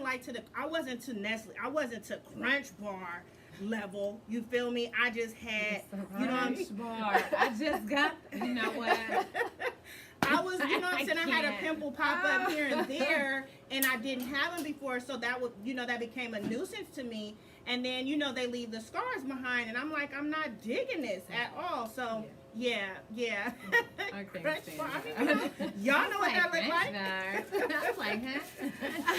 wasn't like I wasn't to Nestle. I wasn't to Crunch Bar level. You feel me? I just had, you know, Crunch Bar. I just got. You know what? I was, you know what I'm saying? I had a pimple pop up here and there, and I didn't have them before, so that would, you know, that became a nuisance to me. And then, you know, they leave the scars behind, and I'm like, I'm not digging this at all. So, yeah. I can't Crunch stand Bar. that. I mean, y'all know what that look like. I was like, huh?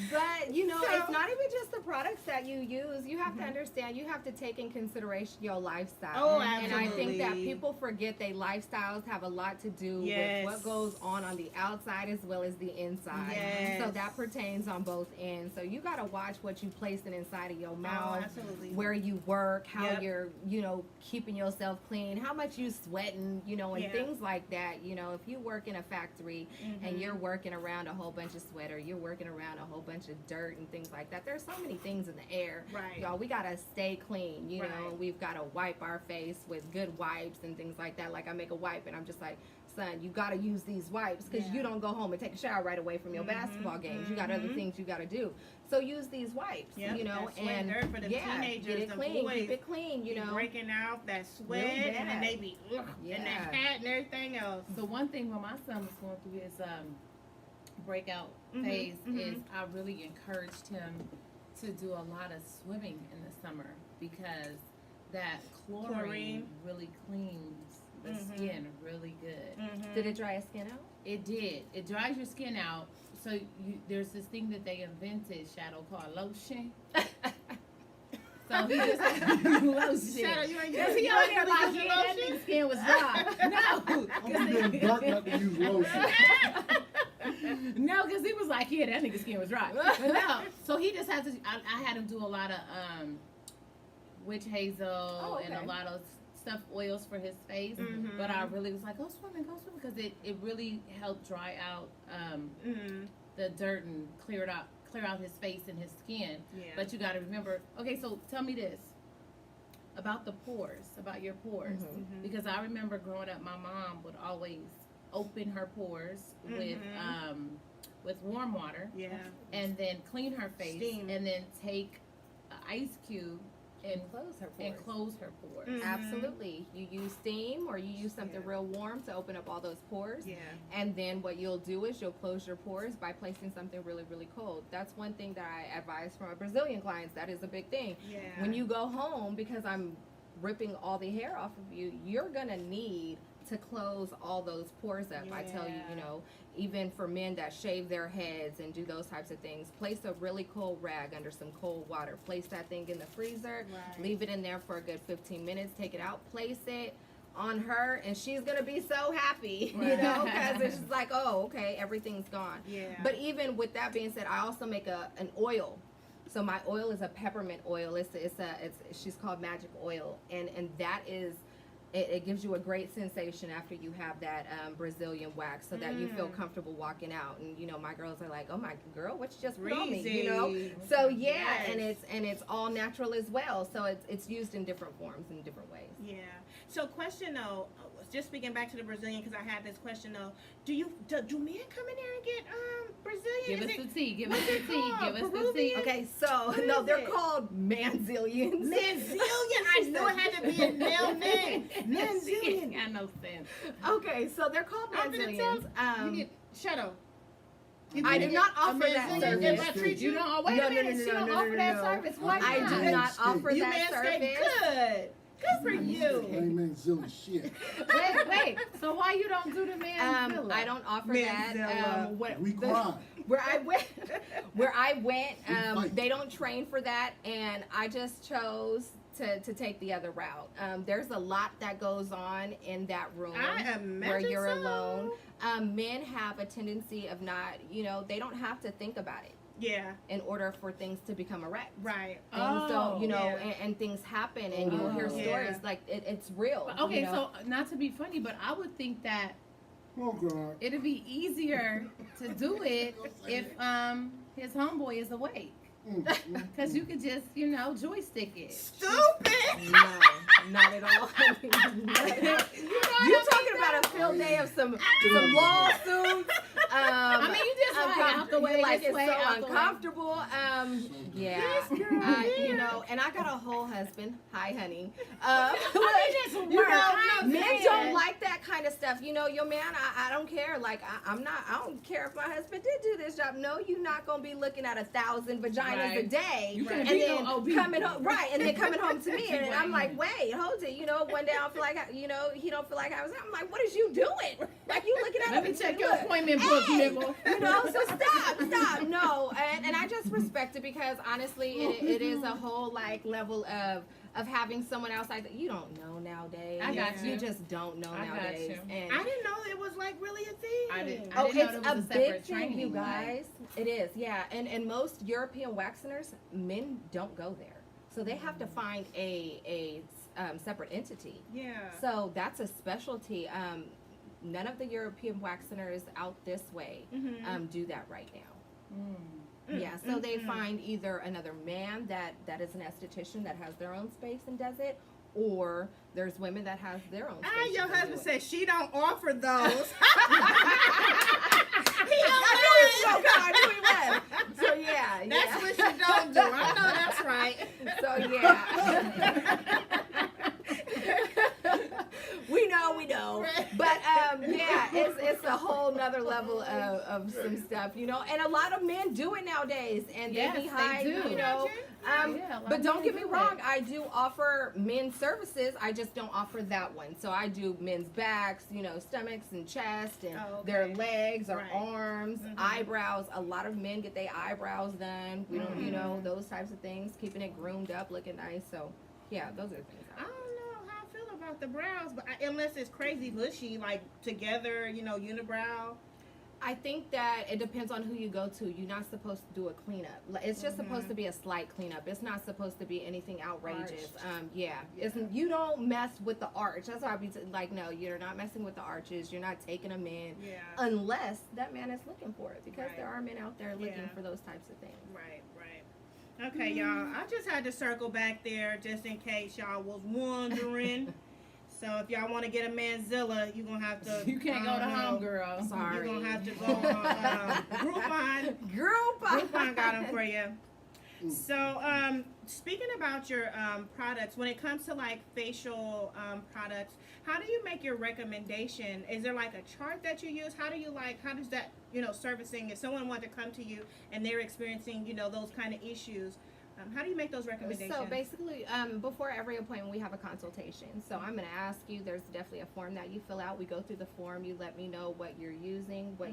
But, you know, So- it's not even just the products that you use. You have to understand, you have to take in consideration your lifestyle. Oh, And I think that absolutely. people forget their lifestyles have a lot to do Yes. with what goes on the outside as well as the inside. Yes. So that pertains on both ends. So you got to watch what you placing inside of your Oh, mouth, absolutely. where you work, how Yep. you're, you know, keeping yourself clean, how much you sweating, you know, and Yeah. things like that. You know, if you work in a factory and Mhm. you're working around a whole bunch of sweat, or you're working around a whole bunch of dirt and things like that. There's so many things in the air. Right. Y'all, we gotta stay clean, you know. Right. We've gotta wipe our face with good wipes and things like that. Like I make a wipe and I'm just like, son, you gotta use these wipes because Yeah. you don't go home and take a shower right away from your basketball games. You got other mhm. things you gotta do. So use these wipes, Yep, you know, that sweat and dirt for the yeah, teenagers, get it the clean, boys keep it clean, you Be know. breaking out that sweat, Really and then bad. they be and Yeah. that hat and everything else. So one thing when my son was going through his breakout Mhm, phase is mhm. I really encouraged him to do a lot of swimming in the summer because that chlorine, Chlorine. really cleans the Mhm. skin really good. Mhm. Did it dry his skin out? It did. It dries your skin out. So there's this thing that they invented, Shadow, called lotion. So he just lotion. Shadow, you ain't Because he you out ain't here gonna like, use yeah, that lotion? nigga's skin was dry. No. I'm getting dark not to use lotion. No, because he was like, yeah, that nigga's skin was dry. But no. So he just had to, I had him do a lot of witch hazel and okay. a lot of stuff, oils for his face. Mhm. But I really was like, go swimming, because it really helped dry out Mhm. the dirt and clear out his face and his skin. Yeah. But you got to remember, okay, so tell me this about the pores, about your pores. Mhm. Because I remember growing up, my mom would always open her pores with warm water Yeah. and then clean her face Steam. and then take an ice cube and Close her pores. close her pores. Mhm. Absolutely. You use steam or you use something Yeah. real warm to open up all those pores. Yeah. And then what you'll do is you'll close your pores by placing something really, really cold. That's one thing that I advise for my Brazilian clients. That is a big thing. Yeah. When you go home, because I'm ripping all the hair off of you, you're going to need to close all those pores up. I tell you, Yeah. you know, even for men that shave their heads and do those types of things, place a really cold rag under some cold water. Place that thing in the freezer. Right. Leave it in there for a good 15 minutes. Take it out. Place it on her, and she's going to be so happy, you know, because it's just like, oh, okay, everything's gone. Yeah. But even with that being said, I also make an oil. So my oil is a peppermint oil. She's called magic oil, and that is, it gives you a great sensation after you have that Brazilian wax, so that you feel comfortable walking out. And you know, my girls are like, "Oh my girl, what you just put on me?" You know. Breezy. So yeah, Yes. and it's all natural as well. So it's used in different forms in different ways. Yeah. So, question though, just speaking back to the Brazilian, because I had this question though. Do men come in there and get Brazilian? Give Is us it- the tea. Give us what's the it tea. called? Give us the tea. Peruvian? Okay, so What no, is they're it? called manzillions. Manzillion. I knew it had to be a male name. She Manzillion. ain't got no sense. Okay, so they're called I'm gonna manzillions. You get Shadow. I do not offer that Manzillion, service. if I treat You you, don't. Wait No, a no, minute. no, She no, don't no, offer no, that no. service. Why I not? do not offer you that manscaped service. good. Good for you. Ain't man silly shit. Wait. So why you don't do the man? I don't offer that. Manzilla. We cry. Where I went, We fight. they don't train for that, and I just chose to take the other route. There's a lot that goes on in that room I imagine where you're so. alone. Men have a tendency of not, you know, they don't have to think about it Yeah. in order for things to become erect. Right. Things don't, you know, yeah. and things happen, and you'll hear Oh. stories Yeah. like it's real. Okay, you know? so not to be funny, but I would think that Oh God. it'd be easier to do it if his homeboy is awake. Because you could just, joystick it. Stupid. No, not at all. You're talking about a field day of some lawsuits. I mean, you just like out the way, like this it's way, so out the way. uncomfortable. Yeah, and I got a whole husband. Hi, honey. Men don't like that kind of stuff. Your man, I don't care. Like, I don't care if my husband did do this job. No, you're not gonna be looking at 1,000 vaginas a day, Right. and then coming home, and then coming home to me, and Right. I'm like, wait, hold it. One day I don't feel like, he don't feel like I was. I'm like, what is you doing? Like, you looking at Let me? me check your Look. appointment book, Hey, nigga. So stop. No, and I just respect it because honestly, it is a whole level of having someone else like that. You don't know nowadays. I got you. You just don't know I got nowadays. you. And I didn't know it was like really a thing. I didn't it's know there was a a big separate thing, training. you guys. It is, yeah. And most European wax centers, men don't go there, so they have to find a separate entity. Yeah. So that's a specialty. None of the European wax centers out this way do that right now. Yeah, so they find either another man that is an esthetician that has their own space and does it, or there's women that has their own space. Your and husband do it. said she don't offer those. I knew he was. So yeah, That's what she don't do. I know that's right. So yeah. We know. But yeah, it's a whole nother level of some stuff, and a lot of men do it nowadays, and Yes, they be high, they do. But don't get me wrong, I do offer men's services. I just don't offer that one. So I do men's backs, stomachs and chest, and their legs or arms, eyebrows. A lot of men get their eyebrows done. We don't, those types of things, keeping it groomed up, looking nice. So yeah, those are the things. I don't know how I feel about the brows, but unless it's crazy bushy, like together, unibrow. I think that it depends on who you go to. You're not supposed to do a cleanup. It's just supposed to be a slight cleanup. It's not supposed to be anything outrageous. You don't mess with the arch. That's why I be like, no, you're not messing with the arches. You're not taking them in unless that man is looking for it, because there are men out there looking for those types of things. Right. Okay, y'all. I just had to circle back there just in case y'all was wondering. So if y'all want to get a Manzilla, you're going to have to... You can't go to home, girl. Sorry. You're going to have to go on Groupon got them for you. So speaking about your products, when it comes to like facial products, how do you make your recommendation? Is there like a chart that you use? How does that, servicing, if someone wanted to come to you and they're experiencing, those kind of issues, how do you make those recommendations? So basically, before every appointment, we have a consultation. So I'm going to ask you. There's definitely a form that you fill out. We go through the form. You let me know what you're using, what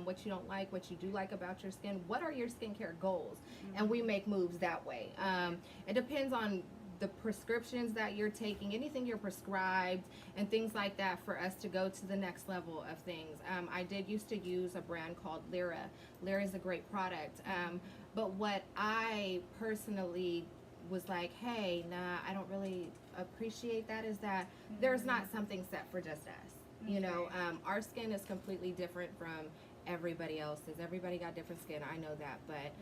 what you don't like, what you do like about your skin. What are your skincare goals? And we make moves that way. It depends on the prescriptions that you're taking, anything you're prescribed, and things like that, for us to go to the next level of things. I did used to use a brand called Lyra. Lyra is a great product. But what I personally was like, hey, nah, I don't really appreciate that, is that there's not something set for just us. Our skin is completely different from everybody else's. Everybody got different skin, I know that, but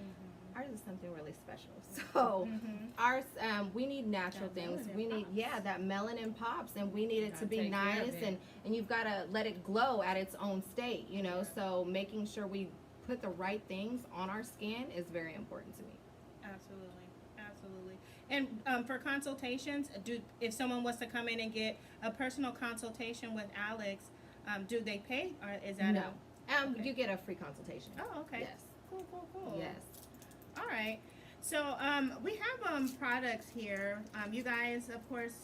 ours is something really special. So ours, we need natural things. We need, that melanin pops, and we need it to be nice, and you've got to let it glow at its own state, so making sure we put the right things on our skin is very important to me. Absolutely. And for consultations, if someone wants to come in and get a personal consultation with Alex, do they pay, or is that no? Okay. You get a free consultation. Oh, okay. Yes. Cool. Yes. All right. So we have products here. You guys, of course,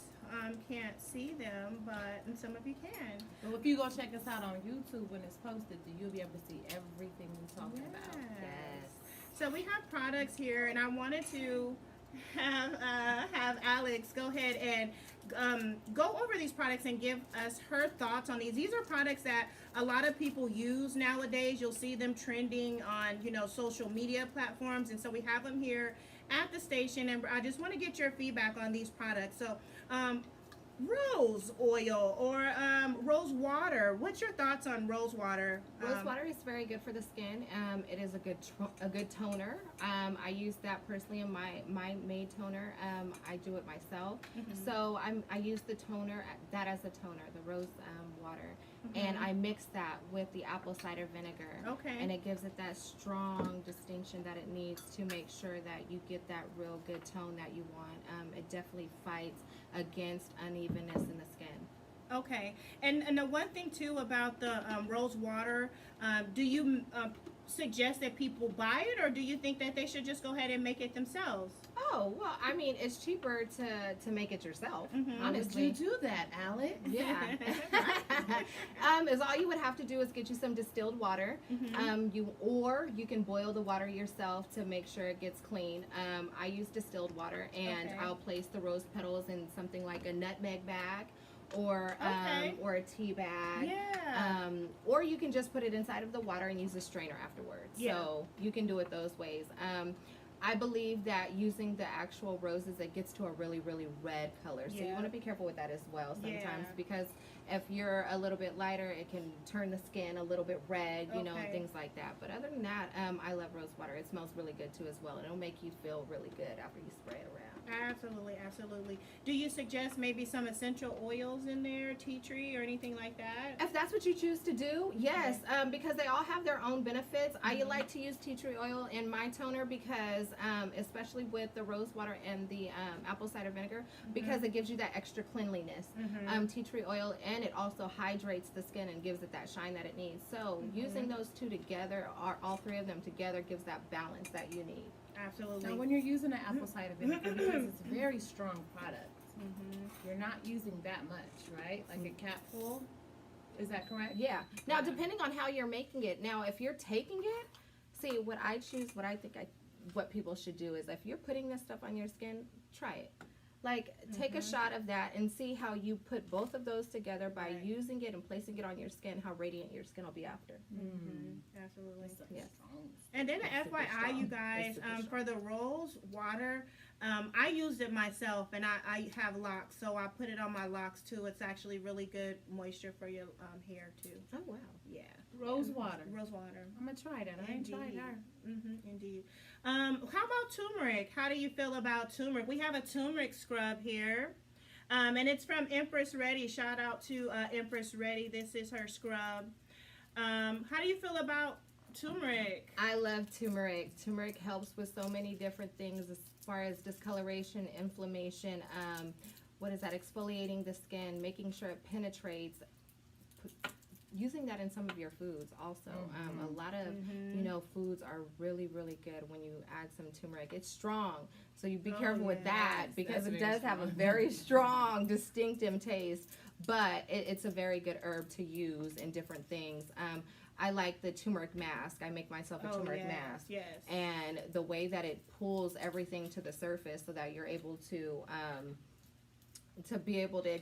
can't see them, but some of you can. Well, if you go check us out on YouTube when it's posted, you'll be able to see everything we're talking about. Yes. So we have products here, and I wanted to have Alex go ahead and go over these products and give us her thoughts on these. These are products that a lot of people use nowadays. You'll see them trending on, social media platforms, and so we have them here at the station, and I just want to get your feedback on these products. So rose oil or rose water. What's your thoughts on rose water? Rose water is very good for the skin. It is a good toner. I use that personally in my maid toner. I do it myself. Mhm. So I use the toner that as a toner, the rose water, Mhm. and I mix that with the apple cider vinegar. Okay. And it gives it that strong distinction that it needs to make sure that you get that real good tone that you want. It definitely fights against unevenness in the skin. Okay, and the one thing too about the rose water, do you suggest that people buy it, or do you think that they should just go ahead and make it themselves? Oh, well, I mean, it's cheaper to make it yourself, Mhm. How did honestly. you do that, Alex? Yeah. Is all you would have to do is get you some distilled water. Mhm. You can boil the water yourself to make sure it gets clean. I use distilled water, and Okay. I'll place the rose petals in something like a nutmeg bag, Okay. or a tea bag. Yeah. Or you can just put it inside of the water and use a strainer afterwards. Yeah. So you can do it those ways. I believe that using the actual roses, it gets to a really, really red color. So you Yeah. want to be careful with that as well sometimes, Yeah. because if you're a little bit lighter, it can turn the skin a little bit red, and Okay. things like that. But other than that, I love rose water. It smells really good too as well. And it'll make you feel really good after you spray it around. Absolutely, absolutely. Do you suggest maybe some essential oils in there, tea tree or anything like that? If that's what you choose to do, yes, because they all have their own benefits. I like to use tea tree oil in my toner because, especially with the rose water and the apple cider vinegar, because it gives you that extra cleanliness. Mhm. Tea tree oil, and it also hydrates the skin and gives it that shine that it needs. So using those two together, or all three of them together, gives that balance that you need. Absolutely. Now, when you're using the apple cider vinegar, because it's a very strong product, Mhm. you're not using that much, right? Like a capful. Is that correct? Yeah. Now, depending on how you're making it. Now, if you're taking it, see what I choose. What people should do is, if you're putting this stuff on your skin, try it. Like, take a shot of that and see how you put both of those together by Right. using it and placing it on your skin. How radiant your skin will be after. Mhm. Absolutely. Yes. And then an It's super FYI, you strong. guys, It's super for the rose water, I used it myself, and I have locks, so I put it on my locks too. It's actually really good moisture for your hair too. Oh wow. Yeah, Rose water. rose water. I'm gonna try that. I ain't tried that. Indeed. How about turmeric? How do you feel about turmeric? We have a turmeric scrub here. And it's from Empress Ready. Shout out to Empress Ready. This is her scrub. How do you feel about turmeric? I love turmeric. Turmeric helps with so many different things as far as discoloration, inflammation, exfoliating the skin, making sure it penetrates. Using that in some of your foods also. A lot of foods are really, really good when you add some turmeric. It's strong, so you be careful with that, because that's it very does have a strong. very strong, distinctive taste. But it's a very good herb to use in different things. I like the turmeric mask. I make myself a turmeric mask. Yes. And the way that it pulls everything to the surface so that you're able to be able to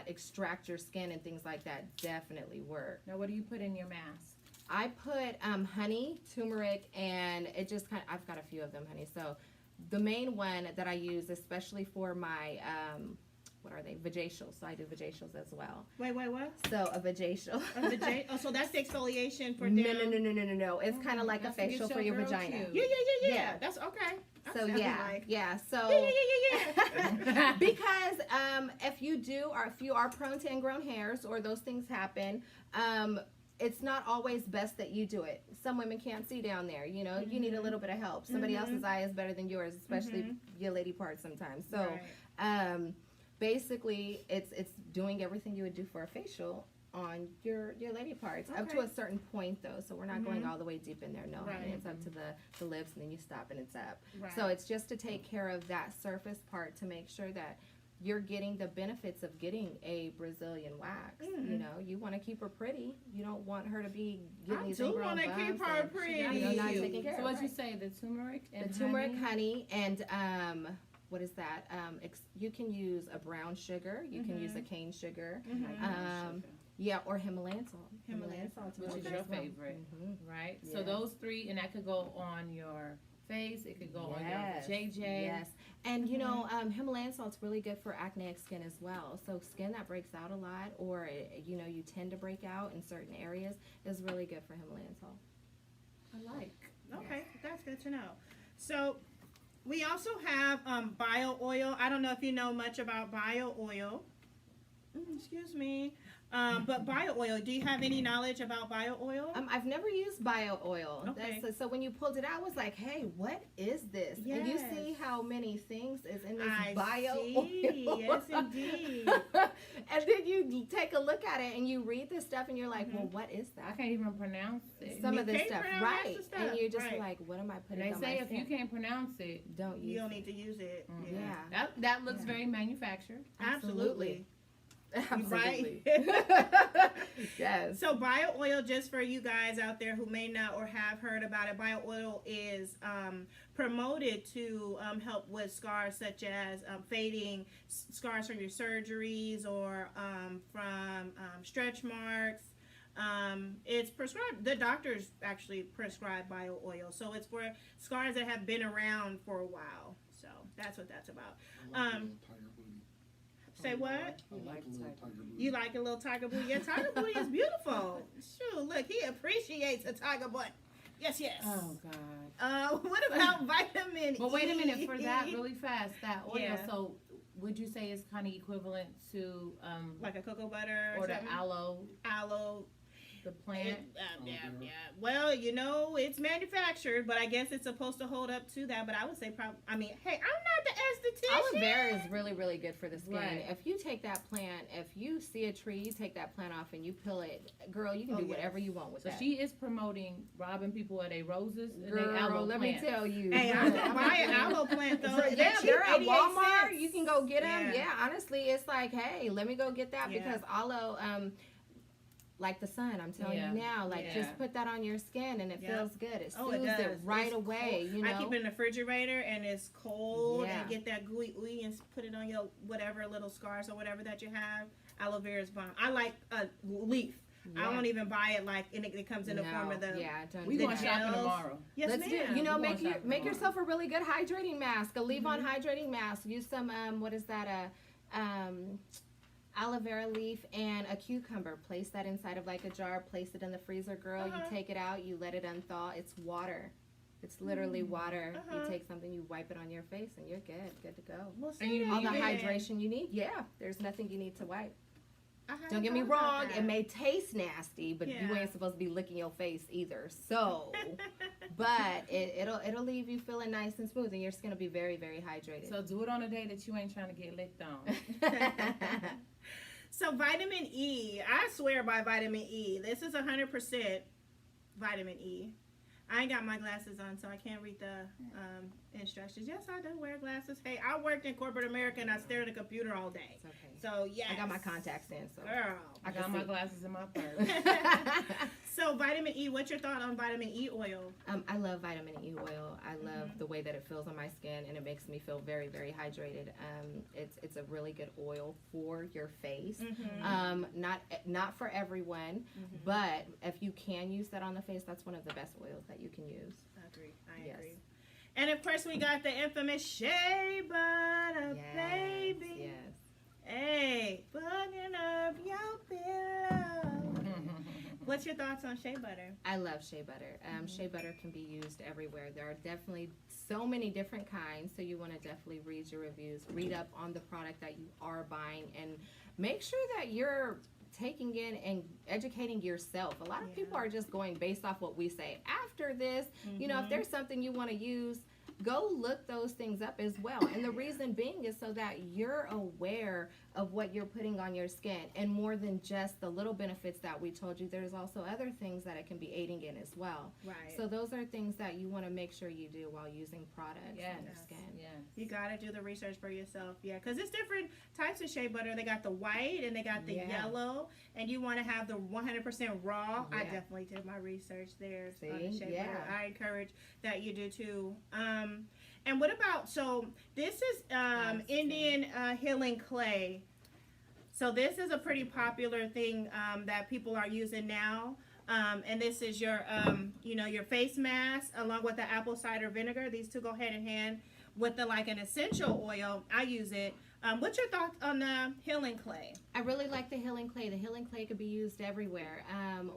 extract your skin and things like that definitely work. Now, what do you put in your mask? I put honey, turmeric, and it just I've got a few of them, honey. So the main one that I use, especially for my vajacials. So I do vajacials as well. Wait, what? So a vajacial. So that's the exfoliation for them. No. It's kind of like a That's to get facial for your girl vagina. cute. Yeah. Yeah. That's okay. That So sounds yeah, like- yeah. So Yeah. because if you are prone to ingrown hairs or those things happen, it's not always best that you do it. Some women can't see down there, you need a little bit of help. Somebody else's eye is better than yours, especially your lady part sometimes. So Right. basically it's doing everything you would do for a facial on your lady parts up to Okay. a certain point though, so we're not going all the way deep in there. No, honey, Right. it's up to the lips, and then you stop and it's up. Right. So it's just to take care of that surface part to make sure that you're getting the benefits of getting a Brazilian wax. You want to keep her pretty. You don't want her to be getting I these do ingrown want to bumps keep her and- pretty. not taking care So of what you right. say? The turmeric and The turmeric, honey? honey, and what is that? You can use a brown sugar. You can use a cane sugar. Yeah, or Himalayan salt. Himalayan salt's Which really is good your as well. favorite, Mhm. right? So Yes. those three, and that could go on your face. It could go on your Yes. JJ. Yes, And you know, Himalayan salt's really good for acneic skin as well. So skin that breaks out a lot, or you know, you tend to break out in certain areas, is really good for Himalayan salt. I like. Okay, that's good to know. So we also have bio oil. I don't know if you know much about bio oil. Excuse me. But bio oil, do you have any knowledge about bio oil? I've never used bio oil. Okay. So when you pulled it out, I was like, hey, what is this? And you Yes. see how many things is in this I bio see. oil. Yes, indeed. And then you take a look at it and you read this stuff and you're like, well, what is I that? can't even pronounce it. Some You of this can't stuff, pronounce right? the stuff, And you're just right. like, what am I putting They on say my if you skin? can't pronounce it, Don't use You don't it. need to use it. mm-mm. Yeah. that looks Yeah. very manufactured. Absolutely. Absolutely. Yes. So bio oil, just for you guys out there who may not or have heard about it, bio oil is promoted to help with scars such as fading scars from your surgeries or from stretch marks. It's prescribed, the doctors actually prescribe bio oil. So it's for scars that have been around for a while. So that's what that's about. I like a little tiger booty. Say what? I like a little tiger booty. You like a little tiger booty? Yeah, tiger booty is beautiful. Shoot, look, he appreciates a tiger butt. Yes, yes. Oh God. What about vitamin But wait a minute, E? for that really fast, that oil. Yeah. So would you say it's kind of equivalent to Like a cocoa butter or the something? aloe, Aloe. the plant? Yeah. Well, you know, it's manufactured, but I guess it's supposed to hold up to that. But I would say probably, I mean, hey, I'm not the Aloe esthetician. vera is really, really good for the skin. Right. If you take that plant, if you see a tree, you take that plant off and you peel it, girl, you can Oh, do yes. whatever you want with So that. she is promoting robbing people of their roses and Girl, their aloe let plants. me tell you. Hey, I can buy an aloe plant though. So, yeah, cheap, they're at 88 Walmart. cents. You can go get them. Yeah. Yeah, honestly, it's like, hey, let me go get that Yeah. because aloe, like the sun, I'm telling Yeah. you now, like Yeah. just put that on your skin and it Yeah. feels good. It Oh, it soothes it does. right It's away. cold. You know, I keep it in the refrigerator and it's cold Yeah. and get that gooey ooey and put it on your whatever little scars or whatever that you have. Aloe vera is bomb. I like a leaf. Yeah. I won't even buy it like and it comes in the form of the. yeah, don't We do going that. gel- shopping tomorrow. Yes, Let's ma'am. do. You know, We make gonna you shop make tomorrow. yourself a really good hydrating mask. A leave-on Mm-hmm. hydrating mask. Use some what is that? Aloe vera leaf and a cucumber. Place that inside of like a jar. Place it in the freezer, girl. Uh-huh. You take it out. You let it unthaw. It's water. It's literally water. Uh-huh. You take something, you wipe it on your face, and you're good. Good to go. Well, And you say All the that again. hydration you need. Yeah, there's nothing you need to wipe. I hadn't Don't get me thought about wrong. that. It may taste nasty, but you Yeah. ain't supposed to be licking your face either. So. But it'll leave you feeling nice and smooth, and your skin will be very, very hydrated. So do it on a day that you ain't trying to get licked on. So vitamin E, I swear by vitamin E. This is 100% vitamin E. I ain't got my glasses on, so I can't read the instructions. Yes, I do wear glasses. Hey, I worked in corporate America and I stare at a computer all day. It's okay. So yes, I got my contacts in, so Girl. I got my glasses in my purse. So vitamin E, what's your thought on vitamin E oil? I love vitamin E oil. I love the way that it feels on my skin, and it makes me feel very, very hydrated. It's a really good oil for your face. Not for everyone, but if you can use that on the face, that's one of the best oils that you can use. I agree. I Yes. agree. And of course, we got the infamous shea butter, baby. Yes. Hey, bugging up your pillow. What's your thoughts on shea butter? I love shea butter. Shea butter can be used everywhere. There are definitely so many different kinds, so you want to definitely read your reviews, read up on the product that you are buying, and make sure that you're taking in and educating yourself. A lot of people are just going based off what we say. After this, you know, if there's something you want to use, go look those things up as well. And the reason being is so that you're aware of what you're putting on your skin, and more than just the little benefits that we told you, there's also other things that it can be aiding in as well. Right. So those are things that you want to make sure you do while using products on your Yes. skin. Yes. You gotta do the research for yourself, yeah, because it's different types of shea butter. They got the white and they got the Yeah. yellow, and you want to have the 100% raw. I Yeah. definitely did my research there on See? the shea Yeah. butter. I encourage that you do too. And what about, so this is Indian healing clay. So this is a pretty popular thing that people are using now. And this is your, your face mask along with the apple cider vinegar. These two go hand in hand with an essential oil. I use it. What's your thoughts on the healing clay? I really like the healing clay. The healing clay could be used everywhere.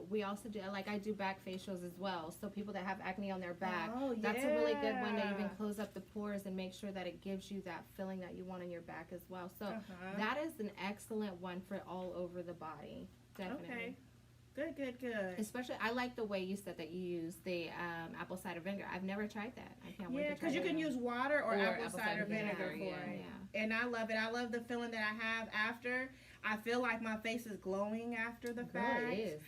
We also do, I do back facials as well. So people that have acne on their back, that's a really good one to even close up the pores and make sure that it gives you that feeling that you want in your back as well. So that is an excellent one for all over the body. Definitely. Okay. Good. Especially, I like the way you said that you use the apple cider vinegar. I've never tried that. I can't wait to try because you it. can use water or apple cider vinegar for yeah, it. yeah. And I love it. I love the feeling that I have after. I feel like my face is glowing after the fact. Girl, it is.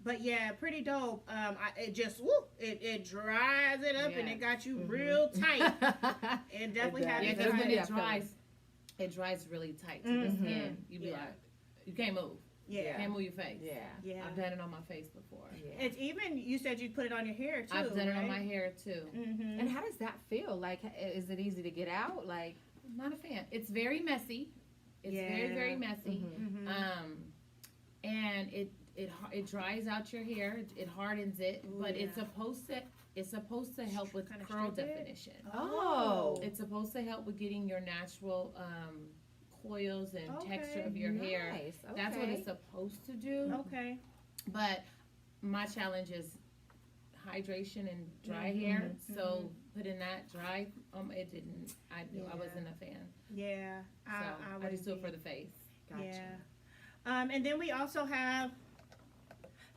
But yeah, pretty dope. It just it dries it up and it got you real tight. It definitely has because it when tight. it dries really tight to the skin. You be like, you can't move. Yeah. Can't move your face. Yeah. I've done it on my face before. Yeah. It's even, you said you put it on your hair too. I've done it on right? my hair too. Mm-hmm. And how does that feel? Like, is it easy to get out? Like, I'm not a fan. It's very messy. It's very messy. Mm-hmm. And it dries out your hair. It hardens it, but it's supposed to help with Kinda curl strip it? definition. oh. It's supposed to help with getting your natural coils and texture of your hair. Nice. That's what Okay. it's supposed to do. Okay. But my challenge is hydration and dry hair. So putting that dry, it didn't. I wasn't a fan. Yeah. So I just do it for the face. Gotcha. Yeah. And then we also have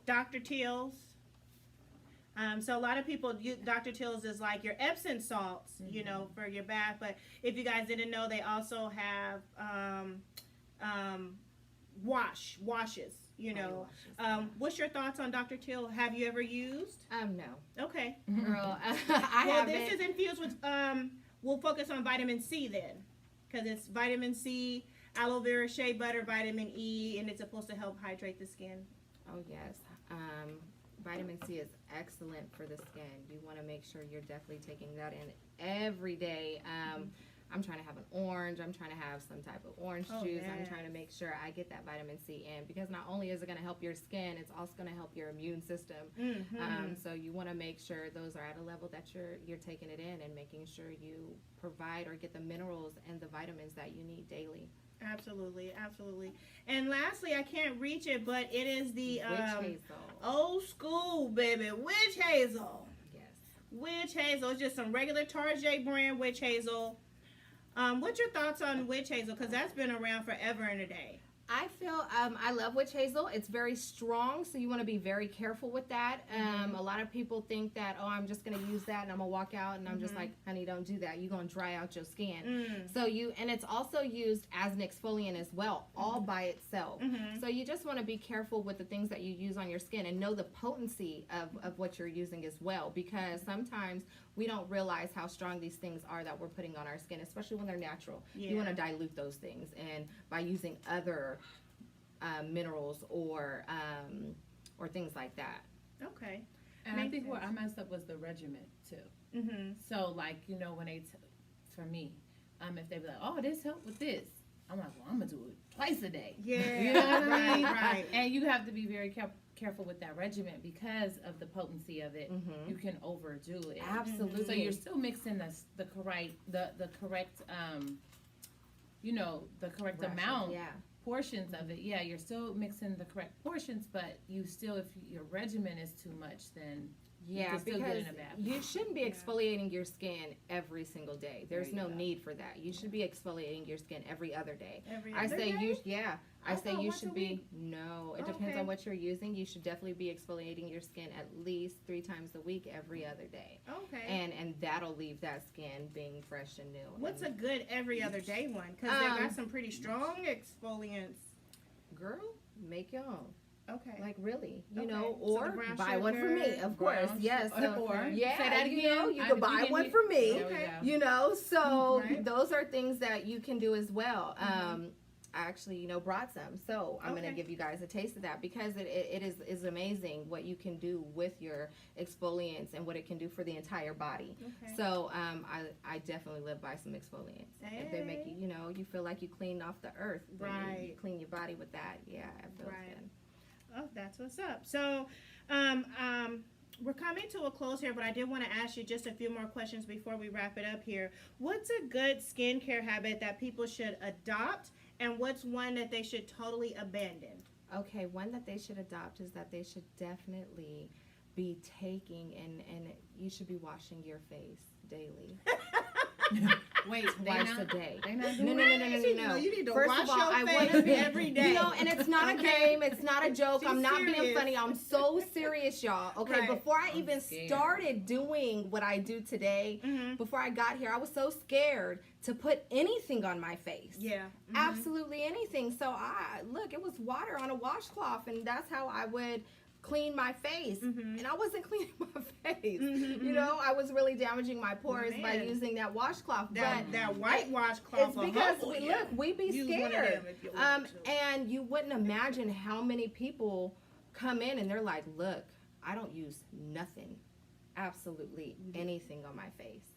Dr. Teal's. So a lot of people, Dr. Teal's is like your Epsom salts, for your bath. But if you guys didn't know, they also have washes. What's your thoughts on Dr. Teal? Have you ever used? No. Okay. Girl, I Well, haven't. this is infused with. We'll focus on vitamin C then, because it's vitamin C, aloe vera, shea butter, vitamin E, and it's supposed to help hydrate the skin. Oh, yes. Vitamin C is excellent for the skin. You want to make sure you're definitely taking that in every day. I'm trying to have an orange. I'm trying to have some type of orange juice. I'm trying to make sure I get that vitamin C in, because not only is it going to help your skin, it's also going to help your immune system. So you want to make sure those are at a level that you're taking it in and making sure you provide or get the minerals and the vitamins that you need daily. Absolutely. And lastly, I can't reach it, but it is the Witch hazel. old school, baby, witch hazel. Yes. Witch hazel. It's just some regular Tarjay brand witch hazel. What's your thoughts on witch hazel? Because that's been around forever and a day. I feel I love witch hazel. It's very strong, so you want to be very careful with that. A lot of people think that, I'm just going to use that and I'm going to walk out, and I'm just like, honey, don't do that. You're going to dry out your skin. So and it's also used as an exfoliant as well, all by itself. So you just want to be careful with the things that you use on your skin and know the potency of what you're using as well, because sometimes we don't realize how strong these things are that we're putting on our skin, especially when they're natural. You want to dilute those things, and by using other minerals or things like that. Okay. And Makes I think what sense. I messed up was the regimen too. So when they, for me, if they be like, oh, this help with this, I'm like, well, I'm gonna do it twice a day. Yeah. You know what I mean? Right. And you have to be very careful with that regimen because of the potency of it. You can overdo it. Absolutely. So you're still mixing the correct amount. Yeah. Portions of it, you're still mixing the correct portions, but you still, if your regimen is too much, then you can still get in a bath. You shouldn't be exfoliating your skin every single day. There's no need for that. You should be exfoliating your skin every other day. I say you should be. No, it depends on what you're using. You should definitely be exfoliating your skin at least 3 times a week, every other day. Okay. And that'll leave that skin being fresh and new. What's a good every other day one? Because they got some pretty strong exfoliants. Girl, make your own. Okay. Like really, Okay. know, So the or brown buy one for me, sugar, of course. brown Yes. sugar, or yeah, say that you again. know, you can buy one for me. There we go. So Right. those are things that you can do as well. I actually, brought some, so I'm gonna give you guys a taste of that, because it is amazing what you can do with your exfoliants and what it can do for the entire body. Okay. So I definitely live by some exfoliants. If they make you feel like you clean off the earth. Right. You clean your body with that. Yeah, it feels Right. good. Oh, that's what's up. So, we're coming to a close here, but I did want to ask you just a few more questions before we wrap it up here. What's a good skincare habit that people should adopt, and what's one that they should totally abandon? Okay, one that they should adopt is that they should definitely be taking and you should be washing your face daily. Wait, Twice a day. They not No, doing no, no, no, no, no, no. You need to First wash of all, your I face want to every day. You know, and it's not a Okay. game. It's not a joke. She's I'm not being serious. funny. I'm so serious, y'all. Okay, Right. before I I'm even scared. started doing what I do today, Mm-hmm. before I got here, I was so scared to put anything on my face. Yeah. Absolutely anything. So it was water on a washcloth, and that's how I would clean my face. Mhm. And I wasn't cleaning my face. Mhm, You know, I was really damaging my pores by Man. using that washcloth. That whitewash cloth. It's because we be Use one of scared. them if you want to. And you wouldn't imagine how many people come in and they're like, look, I don't use nothing, absolutely anything on my face.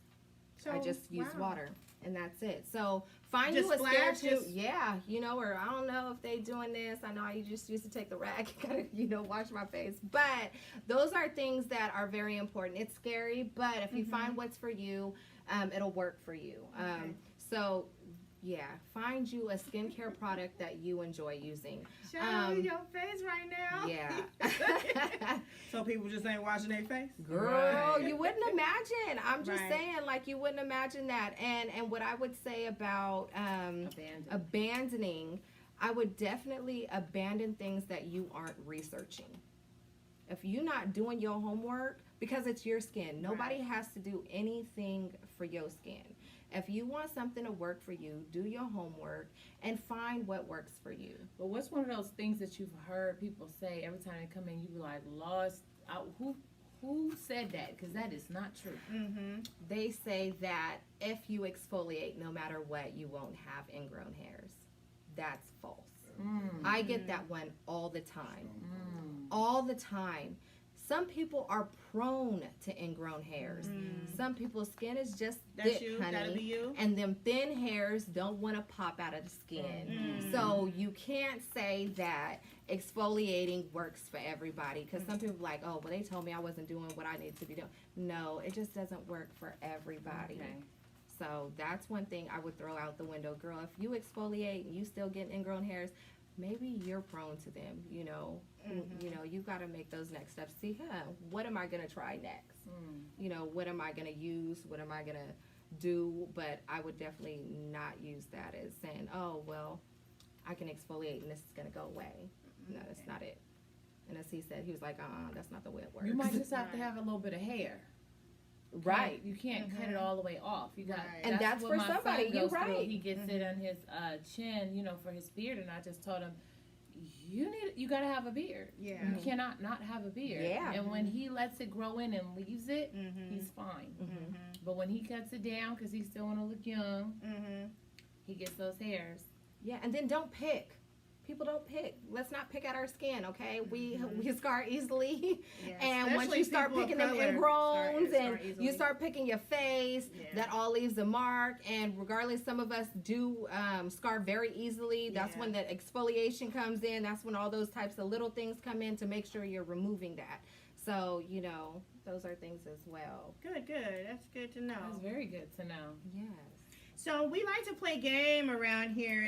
I So, just use wow. water, and that's it. So find Just you a splash, spiritual, just- yeah, you know, or I don't know if they doing this. I know I just used to take the rag and kind of, wash my face. But those are things that are very important. It's scary, but if you find what's for you, it'll work for you. Okay. So yeah, find you a skincare product that you enjoy using. Show your face right now. Yeah. So people just ain't washing their face. Girl, Right. you wouldn't imagine. I'm just Right. saying, like, you wouldn't imagine that. And what I would say about Abandoned. abandoning, I would definitely abandon things that you aren't researching. If you're not doing your homework, because it's your skin, nobody has to do anything for your skin. If you want something to work for you, do your homework and find what works for you. But what's one of those things that you've heard people say every time they come in? You be like, "Lost out." Who said that? Because that is not true. Mm-hmm. They say that if you exfoliate, no matter what, you won't have ingrown hairs. That's false. I get that one all the time. All the time. Some people are prone to ingrown hairs. Some people's skin is just That's thick, you. honey. That'll be you. And them thin hairs don't want to pop out of the skin. So you can't say that exfoliating works for everybody, because some people are like, oh, well, they told me I wasn't doing what I need to be doing. No, it just doesn't work for everybody. Okay. So that's one thing I would throw out the window. Girl, if you exfoliate and you still get ingrown hairs, maybe you're prone to them, you know. You know, you got to make those next steps. See, what am I going to try next? You know, what am I going to use? What am I going to do? But I would definitely not use that as saying, oh, well, I can exfoliate and this is going to go away. No, that's not it. And as he said, he was like, that's not the way it works. You might just have to have a little bit of hair. Right. You can't cut it all the way off. You got, Right. And that's what for my son somebody. You're goes through. right. He gets it on his chin, you know, for his beard, and I just told him, you got to have a beard. Yeah. You cannot not have a beard. Yeah. And when he lets it grow in and leaves it, he's fine. Mhm. But when he cuts it down because he still want to look young, he gets those hairs. Yeah, and then don't pick. People don't pick. Let's not pick at our skin, okay? We scar easily. And once you start picking them ingrowns and you start picking your face, that all leaves a mark. And regardless, some of us do scar very easily. That's when that exfoliation comes in. That's when all those types of little things come in to make sure you're removing that. So, you know, those are things as well. Good. That's good to know. That's very good to know. Yes. So we like to play game around here.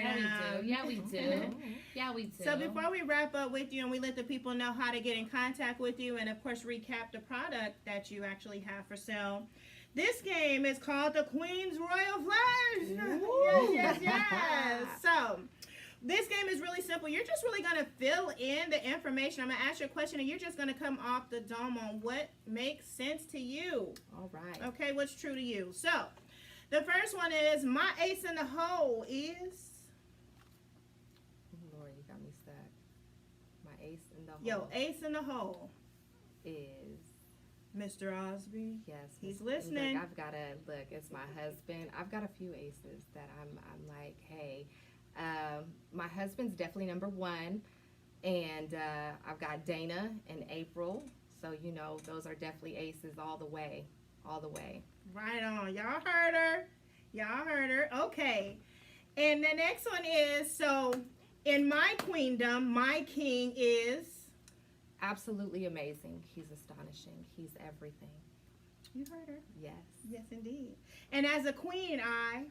Yeah, we do. Yeah, we do. So before we wrap up with you and we let the people know how to get in contact with you and of course recap the product that you actually have for sale, this game is called the Kweens Royal Flush. Yes. So this game is really simple. You're just really going to fill in the information. I'm going to ask you a question and you're just going to come off the dome on what makes sense to you. All right. Okay, what's true to you. So the first one is my ace in the hole is... Lord, you got me stuck. My ace in the hole Yo, ace in the hole. is... Mr. Osby. Yes, He's look, listening. I've got to look. It's my husband. I've got a few aces that I'm like, hey, my husband's definitely number one, and I've got Dana and April. So you know, those are definitely aces all the way, all the way. Right on. Y'all heard her. Okay. And the next one is, so in my queendom, my king is... absolutely amazing. He's astonishing. He's everything. You heard her. Yes. Yes, indeed. And as a queen, I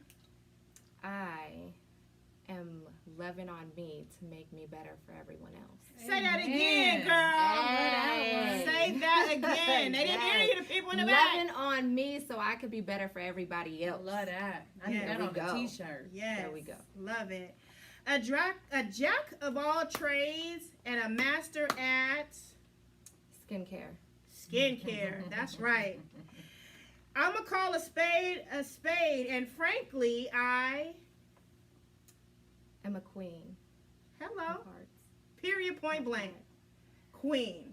am loving on me to make me better for everyone else. say that Amen. again, girl. Hey. Say that again. They didn't hear you, the people in the back. Loving on me so I could be better for everybody I else. love that. I need Yeah, that there on we a go. t-shirt. Yes. There we go. Love it. A jack of all trades and a master at Skincare. skincare. That's right. I'm going to call a spade, and frankly, I... I'm a queen. Hello. of hearts. Period, point blank. Queen.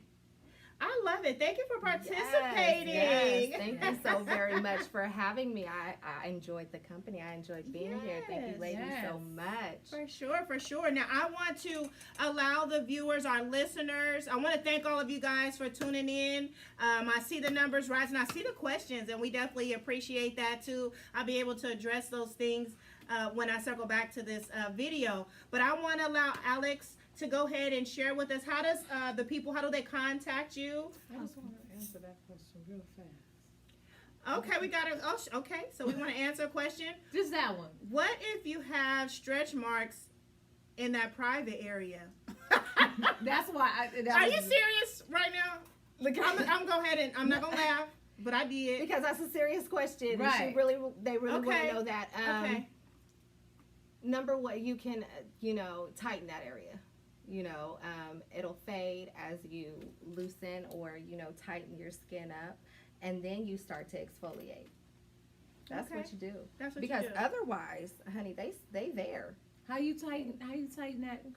I love it. Thank you for participating. Yes. Thank you so very much for having me. I enjoyed the company. I enjoyed being here. Thank you, Yes, ladies, so yes. much. For sure, for sure. Now, I want to allow the viewers, our listeners, I want to thank all of you guys for tuning in. I see the numbers rising. I see the questions, and we definitely appreciate that, too. I'll be able to address those things when I circle back to this video. But I want to allow Alex to go ahead and share with us, how does the people, how do they contact you? I just want to answer that question real fast. Okay, we got to, okay, so we want to answer a question. Just that one. What if you have stretch marks in that private area? That's why. Are you serious right now? I'm go ahead and I'm not gonna laugh, but I did. Because that's a serious question. and Right. They really want Okay. to know that. Okay. Number one, you can, tighten that area. It'll fade as you loosen or, tighten your skin up. And then you start to exfoliate. That's Okay. what you do. That's what Because you do. otherwise, honey, they there. How you tighten that,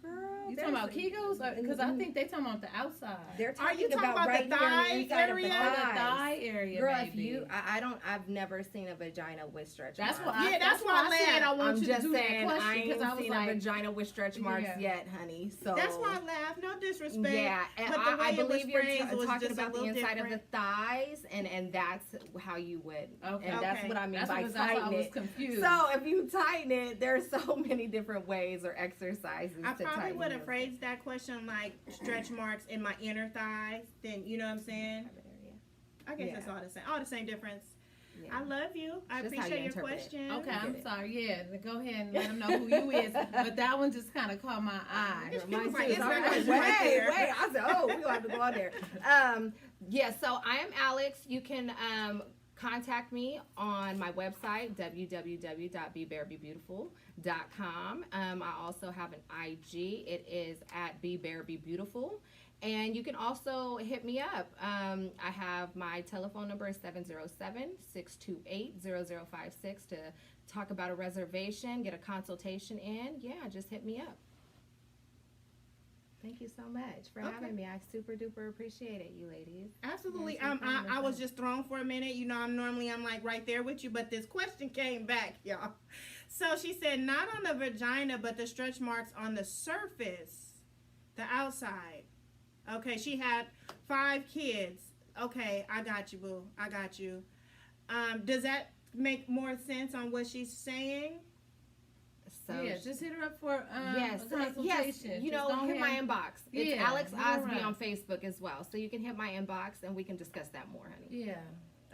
Girl, You talking about Kegels? Because I think they talking about the outside. They're Are you talking talking about right the here on thigh the inside area? of the Oh, the thighs. thigh area, Girl, baby. if you, I've never seen a vagina with stretch That's marks. why. Yeah, that's why I I said I laughed. want I'm you just to do saying, that I question ain't because I was seen like, a vagina with stretch marks Yeah. yet, honey. So That's why I laughed. No disrespect. yeah, and but the way I it was believe you're phrased was talking just a about the little inside of different. the thighs, and that's how you would. Okay. And that's Okay. what I mean that's by because I tighten was it. confused. So if you tighten it, there's so many different ways or exercises I to probably tighten would have those phrased that question like stretch marks in my inner thighs. Then you know what I'm saying? private area. I guess Yeah. it's all the same difference. Yeah. I love you. I Just how appreciate you your interpret it. question. Okay, I I'm get it. sorry. Yeah, go ahead and let them know who you is. But that one just kind of caught my eye. It's Mine my too. So I'm Instagram like, question right there. wait. I said, oh, we're gonna have to go on there. So I am Alex. You can contact me on my website, www.bebearbebeautiful.com. I also have an IG. It is at bebearbebeautiful. And you can also hit me up. I have my telephone number is 707-628-0056 to talk about a reservation, get a consultation in. Yeah, just hit me up. Thank you so much for Okay. having me. I super duper appreciate it, you ladies. Absolutely. Yes, no problem, I was no just thrown for a minute. You know, I'm like right there with you, but this question came back, y'all. So she said, not on the vagina, but the stretch marks on the surface, the outside. Okay, she had 5 kids. Okay, I got you, boo. I got you. Does that make more sense on what she's saying? So Yeah, just hit her up for yes, a consultation. yes, Just go hit my ahead. inbox. It's Yeah, Alex hit her Osby up. on Facebook as well. So you can hit my inbox and we can discuss that more, honey. Yeah.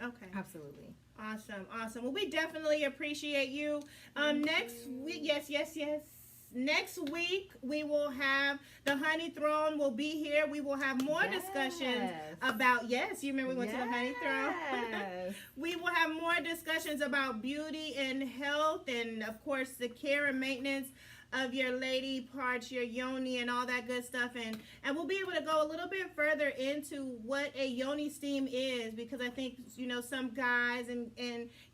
Okay. Absolutely. Awesome. Well, we definitely appreciate you. Next week, yes. Next week, we will have the Honey Throne will be here. We will have more discussions Yes. about, you remember we went to the Honey Throne? Yes. We will have more discussions about beauty and health and, of course, the care and maintenance of your lady parts, your yoni and all that good stuff. And we'll be able to go a little bit further into what a yoni steam is, because I think, some guys and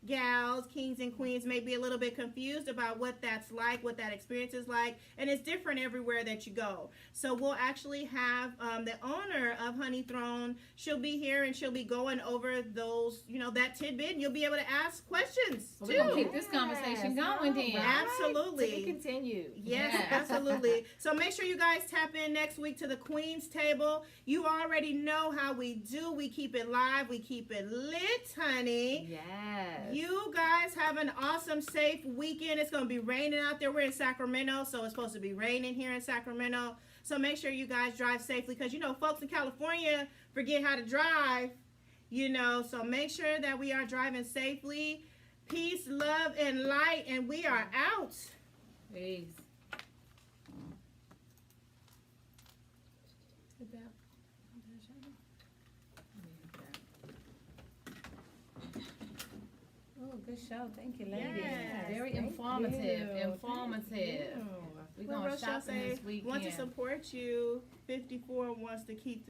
gals, kings and queens may be a little bit confused about what that's like, what that experience is like. And it's different everywhere that you go. So we'll actually have the owner of Honey Throne. She'll be here and she'll be going over those, that tidbit. And you'll be able to ask questions Well, we're going to too. keep this conversation going then. All right. Absolutely. To be continued. too. Yes, Yeah. absolutely. So make sure you guys tap in next week to the Queen's Table. You already know how we do. We keep it live. We keep it lit, honey. Yes. You guys have an awesome, safe weekend. It's going to be raining out there. We're in Sacramento, so it's supposed to be raining here in Sacramento. So make sure you guys drive safely because, you know, folks in California forget how to drive, you know. So make sure that we are driving safely. Peace, love, and light, and we are out. Peace. Oh, good show. Thank you, ladies. Yes, Very thank informative. you. Informative. Thank you. We're Well, going Rochelle shopping say, this weekend. want to support you. 54 wants to keep